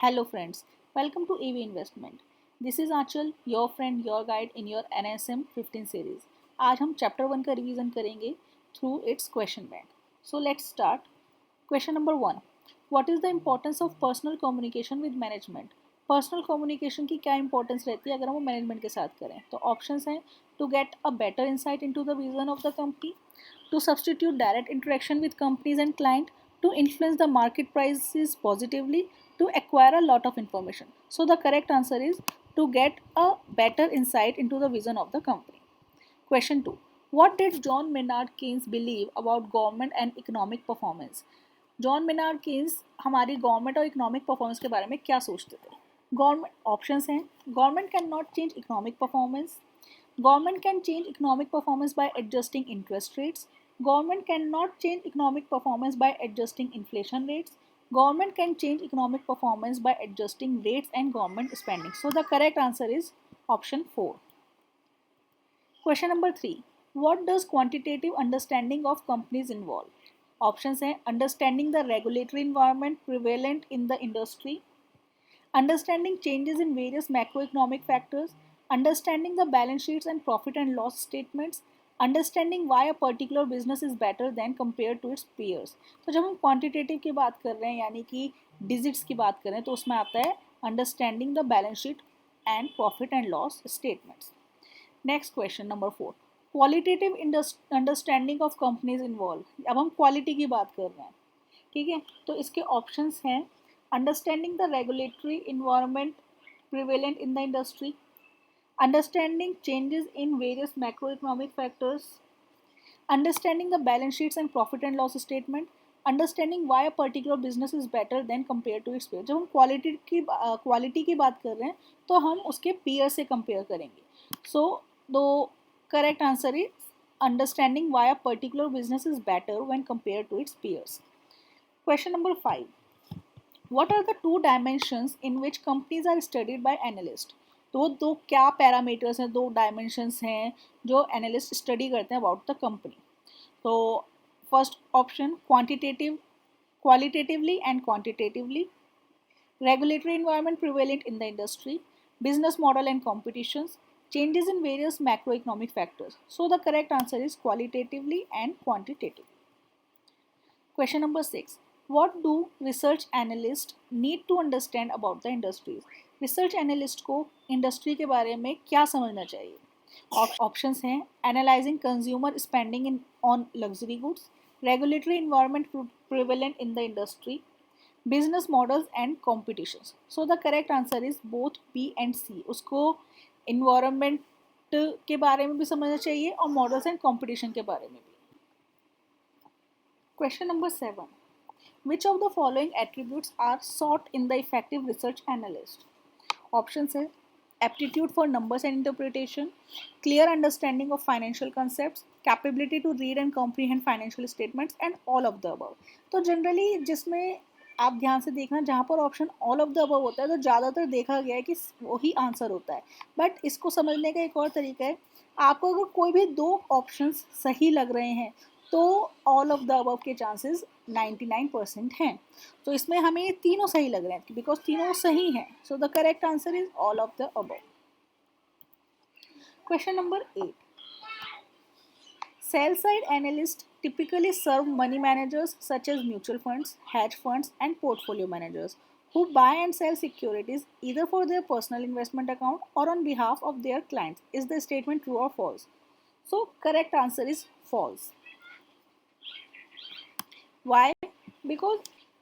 Hello friends, welcome to EV Investment. This is Achal, your friend, your guide in your NSM 15 series. आज हम chapter 1 का revision करेंगे through it's question bank. So let's start. Question number 1. What is the importance of personal communication with management? Personal communication की क्या importance रहती है अगर हम वो मैनेजमेंट के साथ करें? तो ऑप्शंस हैं to get a better insight into the vision of the company, to substitute direct interaction with companies and client, to influence the market prices positively, to acquire a lot of information. So the correct answer is to get a better insight into the vision of the company. Question 2. What did John Maynard Keynes believe about government and economic performance? John Maynard Keynes हमारी government और economic performance के बारे में क्या सोचते थे? Government options हैं. Government can not change economic performance. Government can change economic performance by adjusting interest rates. Government cannot change economic performance by adjusting inflation rates. Government can change economic performance by adjusting rates and government spending. So the correct answer is option 4. Question number 3. What does quantitative understanding of companies involve? Options हैं understanding the regulatory environment prevalent in the industry, understanding changes in various macroeconomic factors, understanding the balance sheets and profit and loss statements, understanding why a particular business is better than compared to its peers. तो जब हम quantitative की बात कर रहे हैं यानी कि डिजिट्स की बात कर रहे हैं तो उसमें आता है understanding the balance sheet and profit and loss statements. Next question number 4. Qualitative understanding of companies involve. अब हम क्वालिटी की बात कर रहे हैं, ठीक है. तो इसके ऑप्शंस हैं understanding the regulatory environment prevalent in the industry, understanding changes in various macroeconomic factors, understanding the balance sheets and profit and loss statement, understanding why a particular business is better than compared to its peer. जब हम quality की बात कर रहे हैं तो हम उसके peer से कंपेयर करेंगे. So the correct answer is understanding why a particular business is better when compared to its peers. Question number 5. What are the two dimensions in which companies are studied by analysts? तो दो क्या parameters हैं, दो dimensions हैं जो analyst study करते हैं about the company. तो first option qualitatively and quantitatively, regulatory environment prevalent in the industry, business model and competitions, changes in various macroeconomic factors. So the correct answer is qualitatively and quantitatively. Question number 6. What do research analysts need to understand about the industries? Research analyst को industry के बारे में क्या समझना चाहिए? Options हैं analysing consumer spending in on luxury goods, regulatory environment prevalent in the industry, business models and competitions. So the correct answer is both B and C. उसको environment के बारे में भी समझना चाहिए और मॉडल्स एंड कॉम्पिटिशन के बारे में भी. Question number 7. Which of the following attributes are sought in the effective research analyst? Options है aptitude for numbers and interpretation, clear understanding of financial concepts, capability to read and comprehend financial statements and all of the above. तो generally जिसमें आप ध्यान से देखना जहाँ पर option all of the above होता है तो ज़्यादातर देखा गया है कि वही आंसर होता है. बट इसको समझने का एक और तरीका है, आपको अगर कोई भी दो ऑप्शंस सही लग रहे हैं तो ऑल ऑफ द अबव के चांसेस 99% हैं. तो इसमें हमें ये तीनों सही लग रहे हैं बिकॉज तीनों सही हैं. सो the correct answer is all of the above. Question number 8. Sell side analysts typically serve money managers such as mutual funds, hedge funds, and portfolio managers who buy and sell securities either for their personal investment account or on behalf of their clients. Is the statement true or false? So, correct answer is false. Why? Because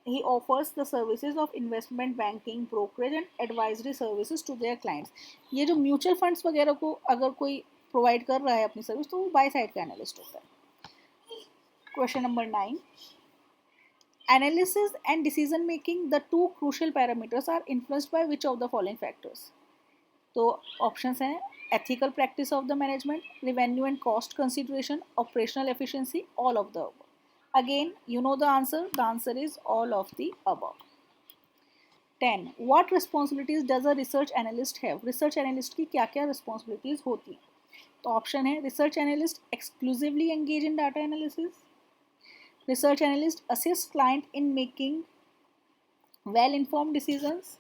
he offers the services of investment banking, brokerage and advisory services to their clients. ये जो mutual funds वगैरह को अगर कोई provide कर रहा है अपनी सर्विस तो वो बाय साइड का एनालिस्ट होता है. Question number 9. Analysis and decision making, the two crucial parameters are influenced by which of the following factors? तो ऑप्शंस हैं ethical practice of the management, revenue and cost consideration, operational efficiency, all of the above. Again, you know the answer. The answer is all of the above. 10. What responsibilities does a research analyst have? Research analyst की क्या क्या responsibilities होती हैं? तो option है research analyst exclusively engage in data analysis, research analyst assist client in making well informed decisions,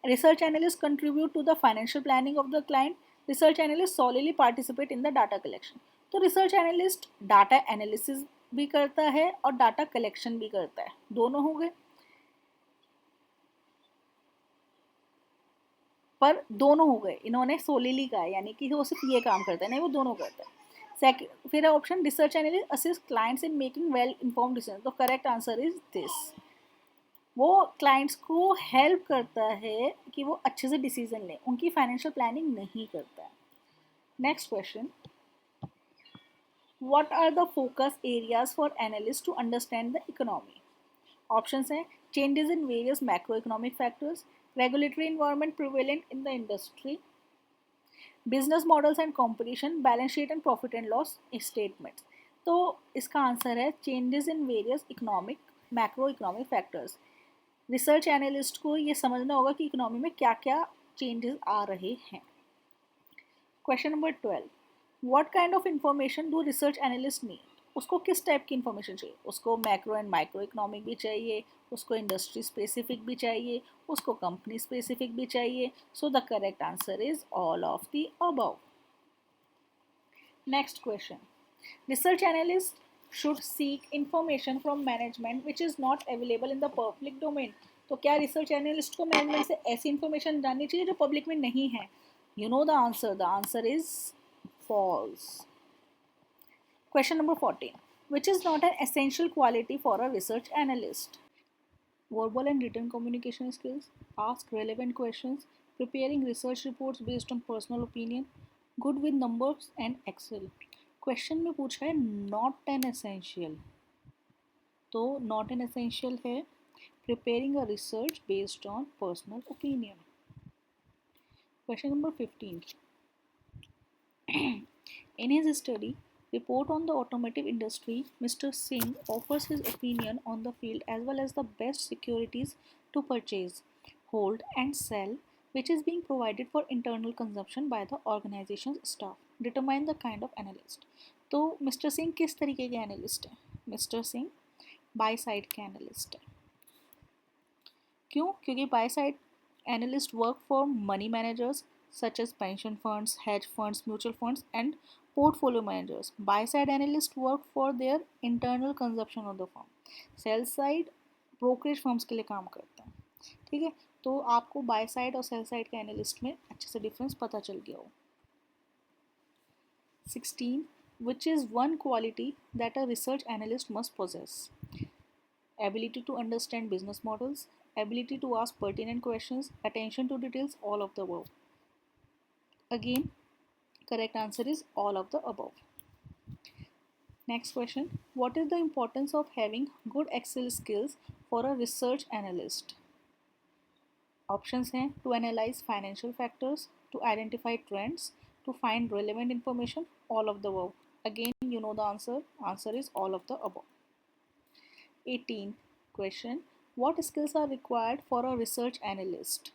Research analysts contribute to the financial planning of the client. Research analysts solely participate in the data collection. तो research analyst data analysis भी करता है और data collection भी करता है, दोनों हो गए, पर दोनों हो गए, इन्होंने सोलिली कहा है, यानी कि वो सिर्फ ये काम करता है, नहीं वो दोनों करता है. सेकंड, फिर option research analyst assist clients in making well informed decision. तो करेक्ट आंसर इज दिस. वो क्लाइंट्स को हेल्प करता है कि वो अच्छे से डिसीजन लें, उनकी फाइनेंशियल प्लानिंग नहीं करता है. Next question, what are the focus areas for analyst to understand the economy. Options हैं changes in various macro economic factors, regulatory environment prevalent in the industry, business models and competition, balance sheet and profit and loss statements. तो इसका answer है changes in various economic macro economic factors. Research analyst को ये समझना होगा कि economy में क्या क्या चेंजेस आ रहे हैं. Question number 12, what kind of information do research analyst need. उसको किस टाइप की इंफॉर्मेशन चाहिए, उसको मैक्रो एंड माइक्रो इकोनॉमिक भी चाहिए, उसको इंडस्ट्री स्पेसिफिक भी चाहिए, उसको कंपनी स्पेसिफिक भी चाहिए. सो the correct answer is all of the above. Next question, research analyst should seek information from management which is not available in the public domain. तो क्या रिसर्च एनालिस्ट को management से ऐसी इंफॉर्मेशन जाननी चाहिए जो पब्लिक में नहीं है? You know the answer is false. Question number 14, which is not an essential quality for a research analyst. Verbal and written communication skills, ask relevant questions, preparing research reports based on personal opinion, good with numbers and Excel. Question में पूछा है not an essential, तो not an essential है preparing a research based on personal opinion. Question number 15, in his study report on the automotive industry, Mr. Singh offers his opinion on the field as well as the best securities to purchase, hold and sell which is being provided for internal consumption by the organization's staff. Determine the kind of analyst. तो mister Singh किस तरीके के analyst हैं? Mister Singh by side के analyst हैं. क्यों? क्योंकि by side analyst work for money managers such as pension funds, hedge funds, mutual funds and portfolio managers. Buy side analysts work for their internal consumption of the firm. Sell side brokerage firms के लिए काम करते हैं. ठीक है, तो आपको by side और सेल साइड के एनालिस्ट में अच्छे से डिफरेंस पता चल गया हो. 16, which is one quality that a research analyst must possess. Ability to understand business models, ability to ask pertinent questions, attention to details, all of the above. Again, correct answer is all of the above. Next question, what is the importance of having good Excel skills for a research analyst? Options हैं to analyze financial factors, to identify trends, to find relevant information, all of the above. Again, you know the answer is all of the above. 18, question, what skills are required for a research analyst?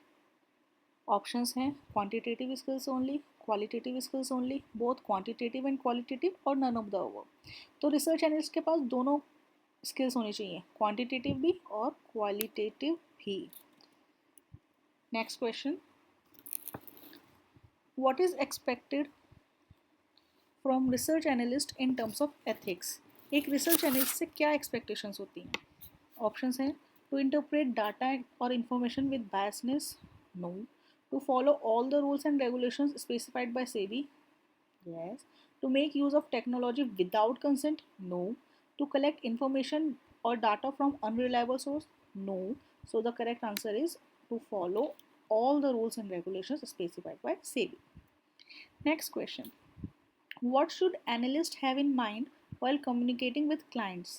Options हैं quantitative skills only, qualitative skills only, both quantitative and qualitative और none of the above. तो research analyst के पास दोनों skills होनी चाहिए, quantitative भी और क्वालिटेटिव भी. Next question, what is expected from research analyst in terms of ethics. एक रिसर्च एनालिस्ट से क्या एक्सपेक्टेशंस होती हैं? ऑप्शंस हैं टू इंटरप्रेट डाटा और information with biasness, no. To follow all the rules and regulations specified by SEBI? Yes. To make use of technology without consent? No. To collect information or data from unreliable source? No. So the correct answer is to follow all the rules and regulations specified by SEBI. Next question. What should analysts have in mind while communicating with clients?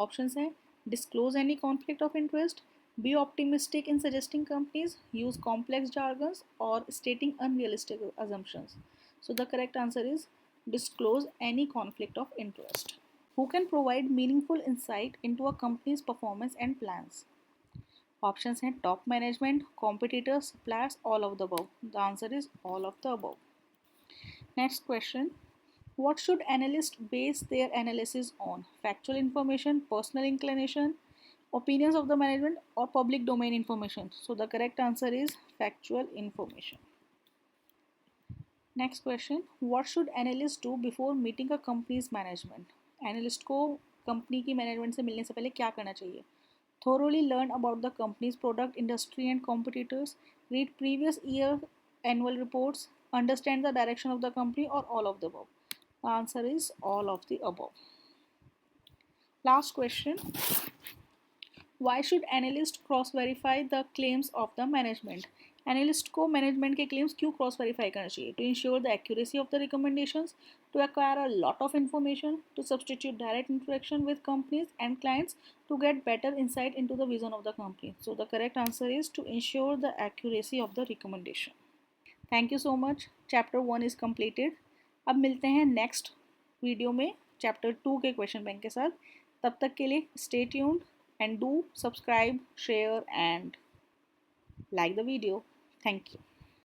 Options हैं disclose any conflict of interest, be optimistic in suggesting companies, use complex jargons or stating unrealistic assumptions. So the correct answer is disclose any conflict of interest. Who can provide meaningful insight into a company's performance and plans? Options हैं top management, competitors, suppliers, all of the above. The answer is all of the above. Next question. What should analysts base their analysis on? Factual information, personal inclination, opinions of the management, or public domain information. So the correct answer is factual information. Next question, what should analyst do before meeting a company's management? Analyst को company की management से मिलने से पहले क्या करना चाहिए? Thoroughly learn about the company's product, industry and competitors, read previous year annual reports, understand the direction of the company, or all of the above. The answer is all of the above. Last question, why should analyst cross verify the claims of the management? Analyst को management के claims क्यों cross verify करना चाहिए? To ensure the accuracy of the recommendations, to acquire a lot of information, to substitute direct interaction with companies and clients, to get better insight into the vision of the company. So the correct answer is to ensure the accuracy of the recommendation. Thank you so much. Chapter 1 is completed. अब मिलते हैं next video में chapter 2 के question bank के साथ. तब तक के लिए stay tuned and do subscribe, share and like the video. Thank you.